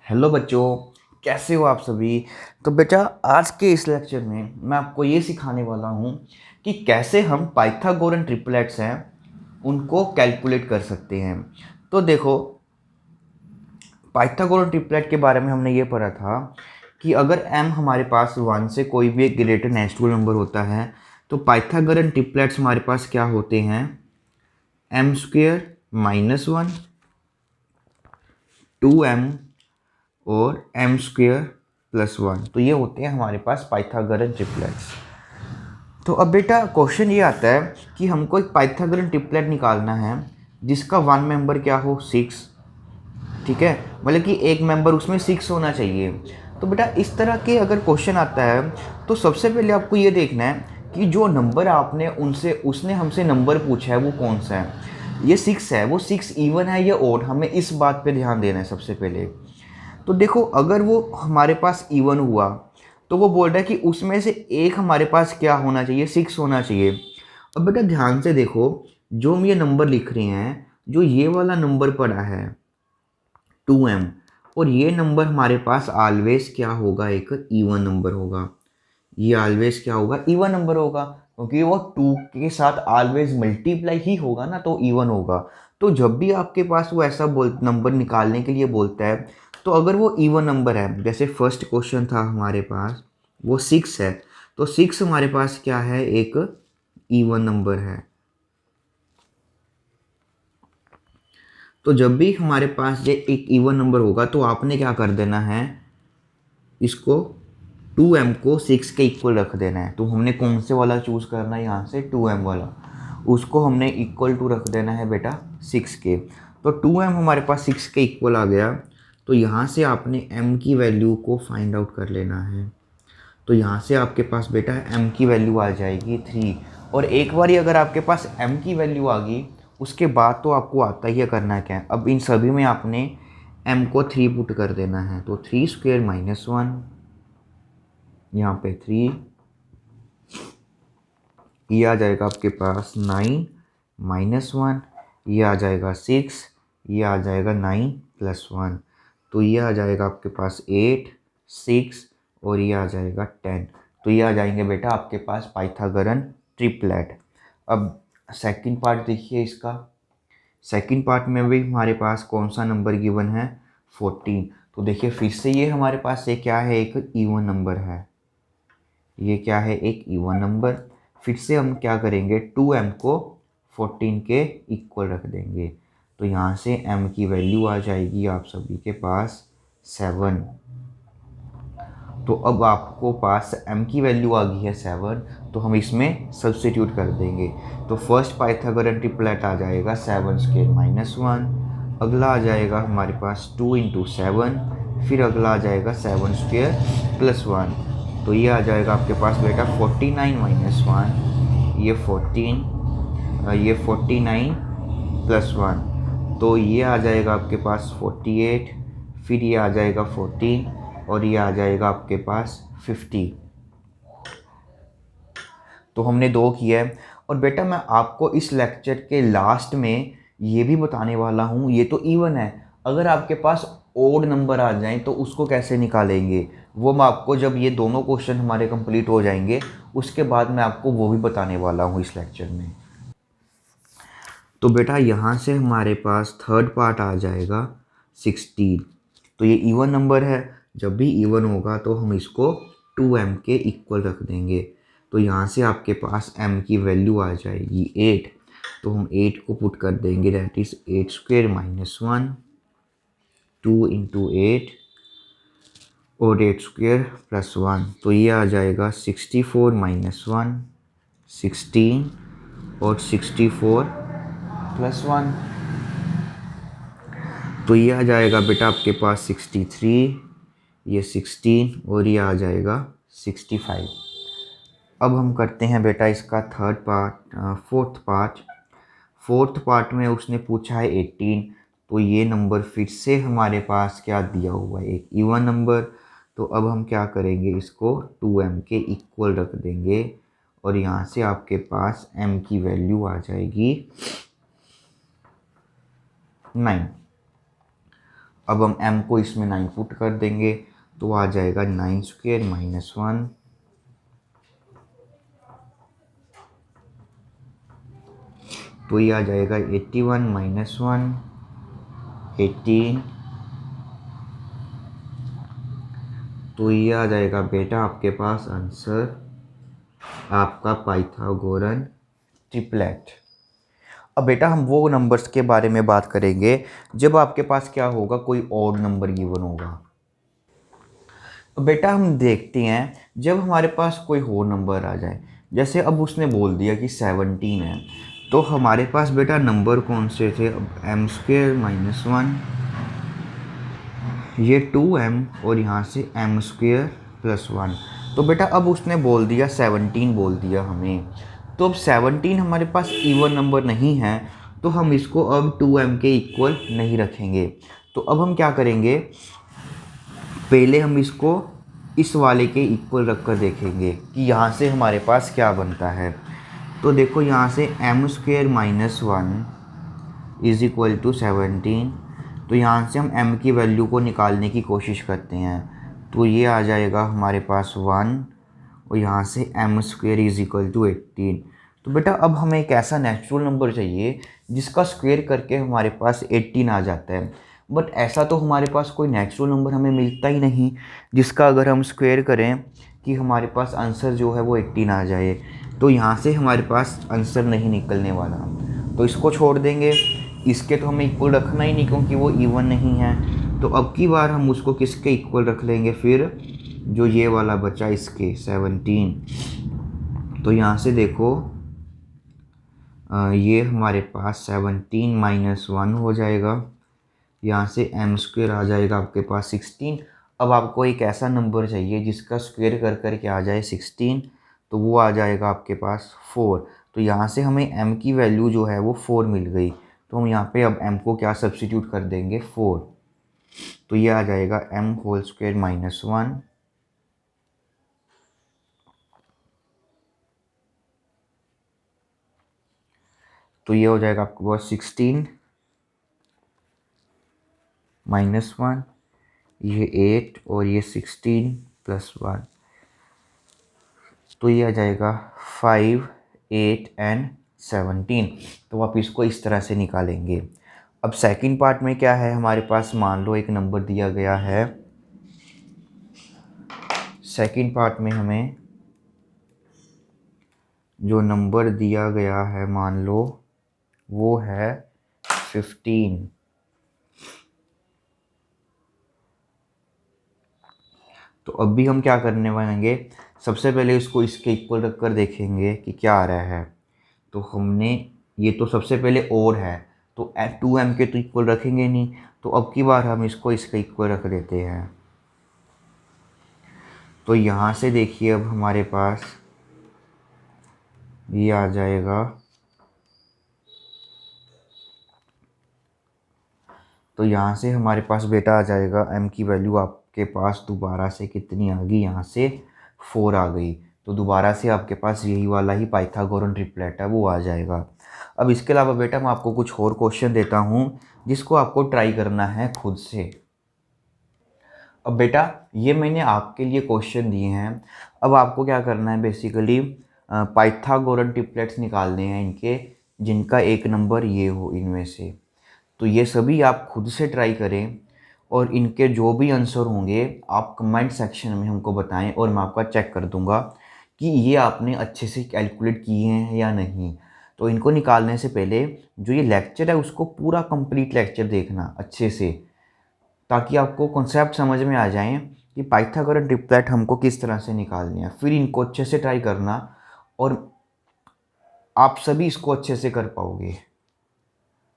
Hello बच्चों, कैसे हो आप सभी। तो बेटा, आज के इस लेक्चर में मैं आपको ये सिखाने वाला हूँ कि कैसे हम पाइथागोरन ट्रिपलेट्स हैं उनको कैलकुलेट कर सकते हैं। तो देखो, पाइथागोरन ट्रिपलेट के बारे में हमने ये पढ़ा था कि अगर m हमारे पास 1 से कोई भी एक ग्रेटर नेचुरल नंबर होता है तो पाइथागोरन ट्रिपलेट्स हमारे पास क्या होते हैं, m स्क्वेयर माइनस 1, 2m और m स्क्वेयर प्लस 1। तो ये होते हैं हमारे पास पाइथागोरन ट्रिपलेट्स। तो अब बेटा क्वेश्चन ये आता है कि हमको एक पाइथागोरन ट्रिपलेट निकालना है जिसका वन मेंबर क्या हो, 6। ठीक है, मतलब कि एक मेंबर उसमें 6 होना चाहिए। तो बेटा इस तरह के अगर क्वेश्चन आता है तो सबसे पहले आपको ये देखना है कि जो नंबर आपने उसने हमसे नंबर पूछा है वो कौन सा है। ये 6 है, वो 6 इवन है या ओड, हमें इस बात पे ध्यान देना है सबसे पहले। तो देखो, अगर वो हमारे पास इवन हुआ तो वो बोल रहा है कि उसमें से एक हमारे पास क्या होना चाहिए, 6 होना चाहिए। अब बेटा ध्यान से देखो, जो हम ये नंबर लिख रहे हैं, जो ये वाला नंबर पड़ा है 2m, और ये नंबर हमारे पास ऑलवेज क्या होगा, एक इवन नंबर होगा। ये ऑलवेज क्या होगा, इवन नंबर होगा, क्योंकि वो 2 के साथ ऑलवेज मल्टीप्लाई ही होगा ना, तो इवन होगा। तो जब भी आपके पास वो ऐसा नंबर निकालने के लिए बोलता है, तो अगर वो इवन नंबर है, जैसे फर्स्ट क्वेश्चन था हमारे पास वो 6 है, तो 6 हमारे पास क्या है, एक इवन नंबर है। तो जब भी हमारे पास ये एक इवन नंबर होगा तो आपने क्या कर देना है, इसको 2m को 6 के इक्वल रख देना है। तो हमने कौन से वाला चूज़ करना है, यहाँ से 2m वाला, उसको हमने इक्वल टू रख देना है बेटा 6 के। तो 2m हमारे पास 6 के इक्वल आ गया। तो यहाँ से आपने m की वैल्यू को फाइंड आउट कर लेना है। तो यहाँ से आपके पास बेटा m की वैल्यू आ जाएगी 3। और एक बार अगर आपके पास m की वैल्यू आ गई, उसके बाद तो आपको आता ही है करना क्या है। अब इन सभी में आपने m को 3 पुट कर देना है। तो 3 स्क्वेयर माइनस 1, यहाँ पे 3, ये आ जाएगा आपके पास 9 माइनस 1, ये आ जाएगा 6, ये आ जाएगा 9 प्लस 1। तो ये आ जाएगा आपके पास 8, 6 और ये आ जाएगा 10। तो ये आ जाएंगे बेटा आपके पास पाइथागोरन ट्रिपलेट। अब सेकंड पार्ट देखिए इसका। सेकंड पार्ट में भी हमारे पास कौन सा नंबर गिवन है, 14। तो देखिए फिर से ये हमारे पास ये क्या है, एक इवन नंबर है। ये क्या है, एक इवन नंबर। फिर से हम क्या करेंगे, 2m को 14 के इक्वल रख देंगे। तो यहाँ से m की वैल्यू आ जाएगी आप सभी के पास 7। तो अब आपको पास m की वैल्यू आ गई है 7, तो हम इसमें सब्स्टिट्यूट कर देंगे। तो फर्स्ट पाइथागोरन ट्रिपलेट आ जाएगा 7 स्क्वेयर माइनस 1, अगला आ जाएगा हमारे पास 2 इंटू 7, फिर अगला आ जाएगा 7 स्क्वेयर प्लस 1। तो ये आ जाएगा आपके पास बेटा 49 माइनस 1, ये 14, ये 49 प्लस 1। तो ये आ जाएगा आपके पास 48, फिर ये आ जाएगा 14 और ये आ जाएगा आपके पास 50। तो हमने 2 किया है। और बेटा मैं आपको इस लेक्चर के लास्ट में ये भी बताने वाला हूँ, ये तो इवन है, अगर आपके पास ओड नंबर आ जाएं तो उसको कैसे निकालेंगे, वो मैं आपको जब ये दोनों क्वेश्चन हमारे कंप्लीट हो जाएंगे उसके बाद मैं आपको वो भी बताने वाला हूँ इस लेक्चर में। तो बेटा यहाँ से हमारे पास थर्ड पार्ट आ जाएगा 16। तो ये इवन नंबर है, जब भी इवन होगा तो हम इसको 2m के इक्वल रख देंगे। तो यहाँ से आपके पास m की वैल्यू आ जाएगी 8। तो हम 8 को पुट कर देंगे, that is 8 square minus 1, 2 into 8 और 8 स्क्वेयर प्लस 1। तो ये आ जाएगा 64 माइनस 1, 16 और 64 प्लस 1। तो ये आ जाएगा बेटा आपके पास 63, ये 16 और ये आ जाएगा 65। अब हम करते हैं बेटा इसका थर्ड पार्ट, फोर्थ पार्ट में उसने पूछा है 18। तो ये नंबर फिर से हमारे पास क्या दिया हुआ है, एक इवन नंबर। तो अब हम क्या करेंगे, इसको 2m के इक्वल रख देंगे और यहाँ से आपके पास m की वैल्यू आ जाएगी 9। अब हम m को इसमें 9 पुट कर देंगे तो आ जाएगा 9 स्क्वायर माइनस 1, तो ये आ जाएगा 81 माइनस 1 18, तो ये आ जाएगा बेटा आपके पास आंसर आपका पाइथागोरन ट्रिपलेट। अब बेटा हम वो नंबर्स के बारे में बात करेंगे जब आपके पास क्या होगा, कोई ऑड नंबर गिवन होगा। तो बेटा हम देखते हैं जब हमारे पास कोई और नंबर आ जाए, जैसे अब उसने बोल दिया कि 17 है, तो हमारे पास बेटा नंबर कौन से थे, अब एम स्क्वेयर माइनस 1, ये 2m और यहाँ से एम स्क्वेयर प्लस 1। तो बेटा अब उसने बोल दिया 17 बोल दिया हमें, तो अब 17 हमारे पास इवन नंबर नहीं है, तो हम इसको अब 2m के इक्वल नहीं रखेंगे। तो अब हम क्या करेंगे, पहले हम इसको इस वाले के इक्वल रख कर देखेंगे कि यहाँ से हमारे पास क्या बनता है। तो देखो यहाँ से M square minus 1 is equal to 17, तो यहाँ से हम m की वैल्यू को निकालने की कोशिश करते हैं, तो ये आ जाएगा हमारे पास 1 और यहाँ से M square is equal to 18। तो बेटा अब हमें एक ऐसा नेचुरल नंबर चाहिए जिसका स्क्वेयर करके हमारे पास 18 आ जाता है, बट ऐसा तो हमारे पास कोई नेचुरल नंबर हमें मिलता ही नहीं जिसका अगर हम स्क्वेयर करें कि हमारे पास आंसर जो है वो 18 आ जाए। तो यहाँ से हमारे पास आंसर नहीं निकलने वाला, तो इसको छोड़ देंगे, इसके तो हमें इक्वल रखना ही नहीं क्योंकि वो इवन नहीं है। तो अब की बार हम उसको किसके इक्वल रख लेंगे, फिर जो ये वाला बचा इसके 17। तो यहाँ से देखो ये हमारे पास 17 माइनस 1 हो जाएगा, यहाँ से एम स्क्वेयर आ जाएगा आपके पास 16। अब आपको एक ऐसा नंबर चाहिए जिसका स्क्वेयर कर कर के आ जाए 16, तो वो आ जाएगा आपके पास 4। तो यहाँ से हमें m की वैल्यू जो है वो 4 मिल गई, तो हम यहाँ पे अब m को क्या सब्स्टिट्यूट कर देंगे 4, तो ये आ जाएगा m होल स्क्वेयर माइनस 1, तो ये हो जाएगा आपके पास 16 माइनस 1, ये 8 और ये 16 प्लस 1, तो ये आ जाएगा 5 8 एंड 17। तो आप इसको इस तरह से निकालेंगे। अब सेकंड पार्ट में क्या है हमारे पास, मान लो एक नंबर दिया गया है, सेकंड पार्ट में हमें जो नंबर दिया गया है मान लो वो है 15। तो अब भी हम क्या करने वालेंगे, सबसे पहले इसको इसके इक्वल रख कर देखेंगे कि क्या आ रहा है। तो हमने ये तो सबसे पहले और है, तो 2m के तो इक्वल रखेंगे नहीं, तो अब की बार हम इसको इसके इक्वल रख देते हैं। तो यहाँ से देखिए अब हमारे पास ये आ जाएगा, तो यहाँ से हमारे पास बेटा आ जाएगा m की वैल्यू आपके पास दोबारा से कितनी आ गई, यहाँ से 4 आ गई, तो दोबारा से आपके पास यही वाला ही पाइथागोरन ट्रिपलेट है वो आ जाएगा। अब इसके अलावा बेटा मैं आपको कुछ और क्वेश्चन देता हूँ जिसको आपको ट्राई करना है खुद से। अब बेटा ये मैंने आपके लिए क्वेश्चन दिए हैं, अब आपको क्या करना है, बेसिकली पाइथागोरन ट्रिपलेट्स निकालने हैं इनके, जिनका एक नंबर ये हो इनमें से। तो ये सभी आप खुद से ट्राई करें और इनके जो भी आंसर होंगे आप कमेंट सेक्शन में हमको बताएं और मैं आपका चेक कर दूंगा कि ये आपने अच्छे से कैलकुलेट किए हैं या नहीं। तो इनको निकालने से पहले जो ये लेक्चर है उसको पूरा कंप्लीट लेक्चर देखना अच्छे से, ताकि आपको कॉन्सेप्ट समझ में आ जाए कि पाइथागोरन ट्रिपलेट हमको किस तरह से निकालनी है। फिर इनको अच्छे से ट्राई करना और आप सभी इसको अच्छे से कर पाओगे।